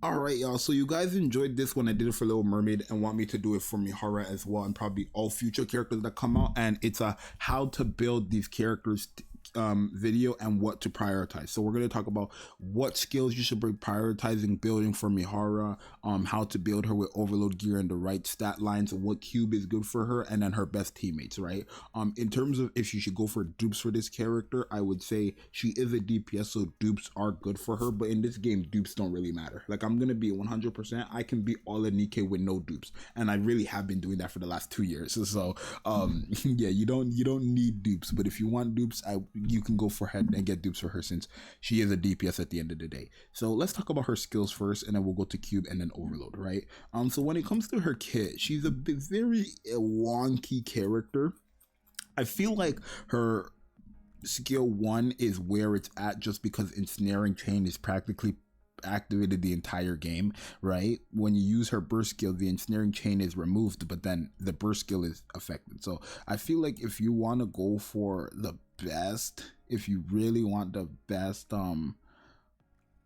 Alright, y'all, so you guys enjoyed this when I did it for Little Mermaid and want me to do it for MIHARA as well, and probably all future characters that come out. And it's a how to build these characters video and what to prioritize. So we're going to talk about what skills you should be prioritizing building for MIHARA, how to build her with overload gear and the right stat lines, what cube is good for her, and then her best teammates, right? In terms of if you should go for dupes for this character, I would say she is a DPS, so dupes are good for her, but in this game, dupes don't really matter. Like, I'm going to be 100%, I can beat all of Nikke with no dupes, and I really have been doing that for the last 2 years. So yeah, you don't need dupes, but if you want dupes, you can go for ahead and get dupes for her, since she is a DPS at the end of the day. So let's talk about her skills first, and then we'll go to cube and then overload, right? So when it comes to her kit, she's a very wonky character. I feel like her skill 1 is where it's at, just because ensnaring chain is practically activated the entire game, right? When you use her burst skill, the ensnaring chain is removed, but then the burst skill is affected. So I feel like if you want to go for the best, if you really want the best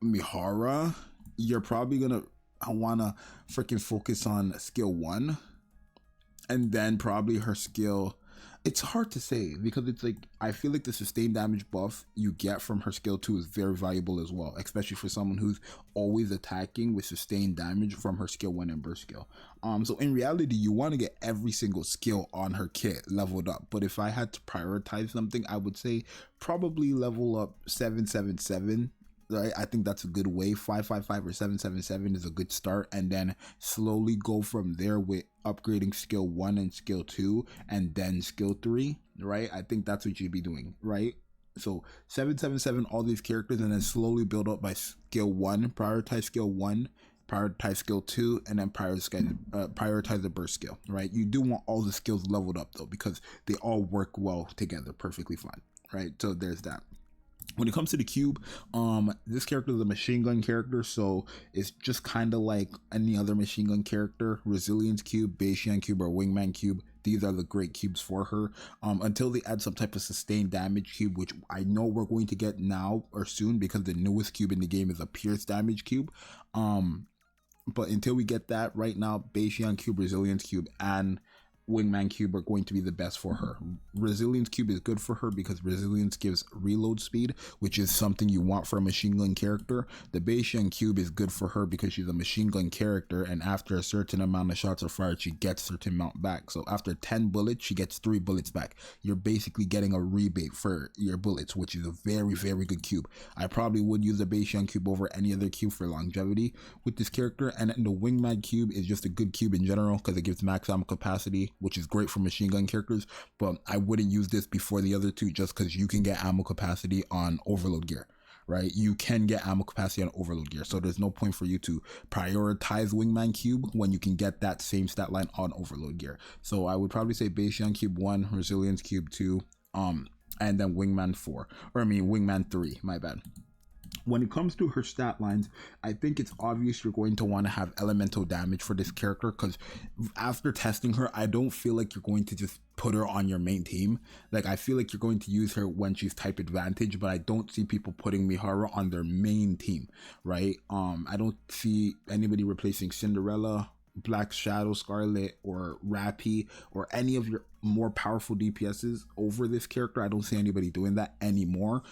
MIHARA, you're probably gonna want to freaking focus on skill 1, and then probably her skill. It's hard to say, because it's like, I feel like the sustained damage buff you get from her skill 2 is very valuable as well, especially for someone who's always attacking with sustained damage from her skill 1 and burst skill. So in reality, you want to get every single skill on her kit leveled up, but if I had to prioritize something, I would say probably level up 777. Right, I think that's a good way. 555 or 777 is a good start, and then slowly go from there with upgrading skill 1 and skill 2 and then skill 3, right? I think that's what you'd be doing, right? So 777 all these characters, and then slowly build up by skill 1, prioritize skill 1, prioritize skill 2, and then prioritize the burst skill, right? You do want all the skills leveled up though, because they all work well together perfectly fine, right? So there's that. When it comes to the cube, this character is a machine gun character, so it's just kind of like any other machine gun character. Resilience cube, Beishian cube, or Wingman cube, these are the great cubes for her, until they add some type of sustained damage cube, which I know we're going to get now or soon, because the newest cube in the game is a pierce damage cube. But until we get that, right now, Beishian cube, Resilience cube, and Wingman cube are going to be the best for her. Resilience cube is good for her because resilience gives reload speed, which is something you want for a machine gun character. The Beishian cube is good for her because she's a machine gun character, and after a certain amount of shots are fired, she gets a certain amount back. So after 10 bullets, she gets 3 bullets back. You're basically getting a rebate for your bullets, which is a very, very good cube. I probably would use the Beishian cube over any other cube for longevity with this character. And then the Wingman cube is just a good cube in general because it gives max ammo capacity, which is great for machine gun characters, but I wouldn't use this before the other two, just because you can get ammo capacity on overload gear, right? You can get ammo capacity on overload gear, so there's no point for you to prioritize Wingman cube when you can get that same stat line on overload gear. So I would probably say Beishian cube 1, Resilience cube 2, and then Wingman 4, or I mean Wingman 3, my bad. When it comes to her stat lines, I think it's obvious you're going to want to have elemental damage for this character, because after testing her, I don't feel like you're going to just put her on your main team. Like, I feel like you're going to use her when she's type advantage, but I don't see people putting MIHARA on their main team, right? I don't see anybody replacing Cinderella, Black Shadow, Scarlet, or Rappy, or any of your more powerful DPSs over this character. I don't see anybody doing that anymore.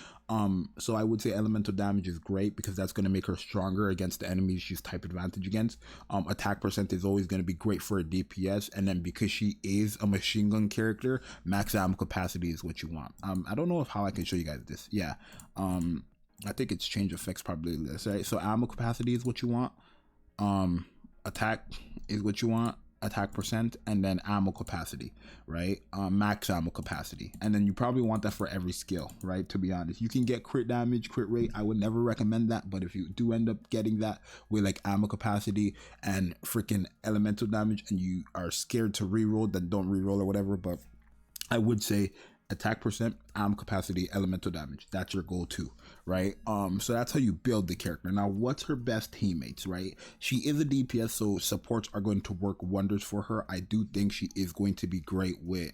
So I would say elemental damage is great because that's going to make her stronger against the enemies she's type advantage against. Attack percent is always going to be great for a DPS, and then because she is a machine gun character, max ammo capacity is what you want. I don't know how I can show you guys this. Yeah, I think it's change effects probably this, right? So ammo capacity is what you want. Attack is what you want, attack percent, and then ammo capacity, right? Max ammo capacity, and then you probably want that for every skill, right? To be honest, you can get crit damage, crit rate. I would never recommend that, but if you do end up getting that with like ammo capacity and freaking elemental damage, and you are scared to reroll, then don't reroll or whatever. But I would say attack percent, capacity, elemental damage. That's your go-to, right? So that's how you build the character. Now, what's her best teammates, right? She is a DPS, so supports are going to work wonders for her. I do think she is going to be great with,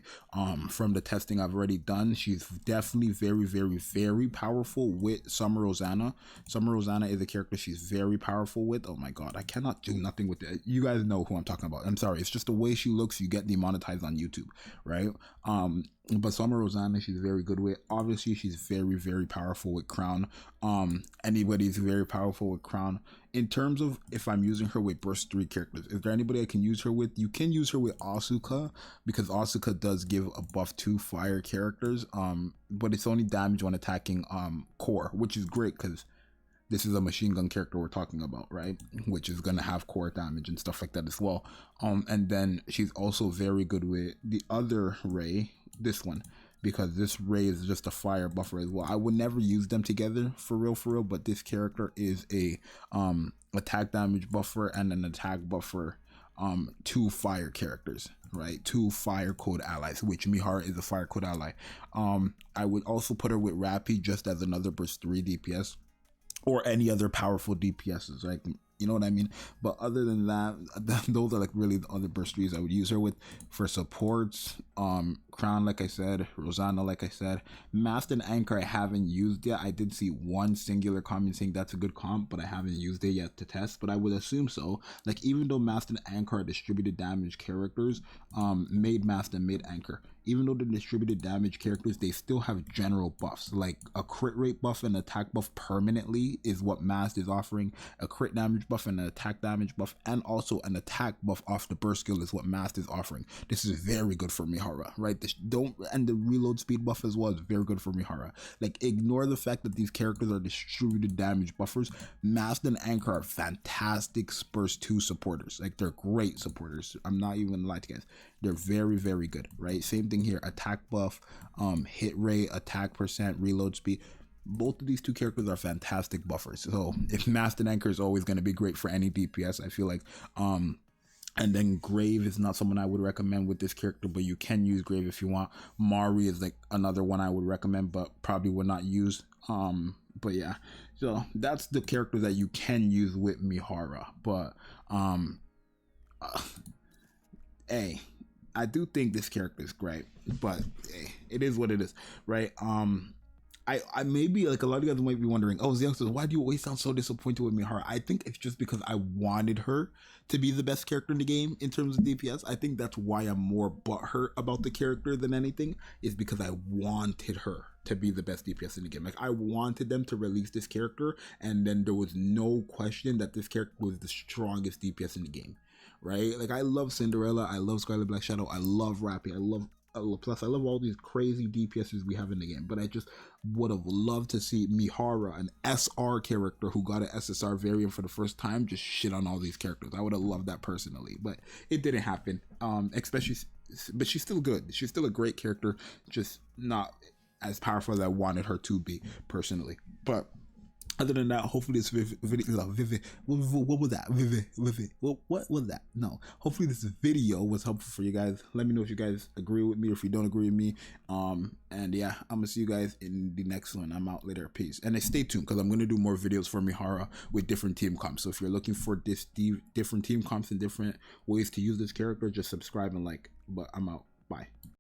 from the testing I've already done, she's definitely very, very, very powerful with Summer Rosanna. Summer Rosanna is a character she's very powerful with. Oh my god, I cannot do nothing with it. You guys know who I'm talking about. I'm sorry, it's just the way she looks, you get demonetized on YouTube, right? But Summer Rosanna, she's very good with. Obviously, she's very, very powerful with Crown. Anybody's very powerful with Crown. In terms of if I'm using her with burst 3 characters, is there anybody I can use her with? You can use her with Asuka, because Asuka does give a buff to fire characters, but it's only damage when attacking core, which is great because this is a machine gun character we're talking about, right? Which is gonna have core damage and stuff like that as well. And then she's also very good with the other Ray, this one, because this Ray is just a fire buffer as well. I would never use them together for real, but this character is a attack damage buffer and an attack buffer to fire characters, right? 2 fire code allies, which MIHARA is a fire code ally. I would also put her with Rappy just as another burst 3 DPS, or any other powerful DPSs, right? You know what I mean? But other than that, those are like really the other burst 3s I would use her with. For supports, Crown, like I said, Rosanna, like I said, Mast and Anchor I haven't used yet. I did see one singular comment saying that's a good comp, but I haven't used it yet to test, but I would assume so. Like, even though Mast and Anchor are distributed damage characters, made Mast and made Anchor, even though they're distributed damage characters, they still have general buffs. Like a crit rate buff and attack buff permanently is what Mast is offering. A crit damage buff and an attack damage buff, and also an attack buff off the burst skill is what Mast is offering. This is very good for MIHARA, right? And the reload speed buff as well is very good for MIHARA. Like, ignore the fact that these characters are distributed damage buffers. Mast and Anchor are fantastic burst 2 supporters. Like, they're great supporters. I'm not even gonna lie to you guys. They're very, very good, right? Same thing here, attack buff, hit rate, attack percent, reload speed. Both of these 2 characters are fantastic buffers. So if Mast and Anchor is always going to be great for any DPS, I feel like. And then Grave is not someone I would recommend with this character, but you can use Grave if you want. Mari is like another one I would recommend, but probably would not use. But yeah, so that's the characters that you can use with MIHARA. But hey, I do think this character is great, but hey, it is what it is, right? I maybe, like, a lot of you guys might be wondering, oh, Zxous, why do you always sound so disappointed with MIHARA? I think it's just because I wanted her to be the best character in the game in terms of DPS. I think that's why I'm more butthurt about the character than anything, is because I wanted her to be the best DPS in the game. Like, I wanted them to release this character, and then there was no question that this character was the strongest DPS in the game, right? Like, I love Cinderella, I love Scarlet Black Shadow, I love Rappy, I love all these crazy DPSs we have in the game, but I just would have loved to see MIHARA, an SR character who got an SSR variant for the first time, just shit on all these characters. I would have loved that personally, but it didn't happen. Especially, but she's still good. She's still a great character, just not as powerful as I wanted her to be personally. But other than that, hopefully this video, what was that? What was that? No, hopefully this video was helpful for you guys. Let me know if you guys agree with me or if you don't agree with me. And yeah, I'm gonna see you guys in the next one. I'm out later. Peace. And stay tuned, because I'm gonna do more videos for MIHARA with different team comps. So if you're looking for different team comps and different ways to use this character, just subscribe and like. But I'm out. Bye.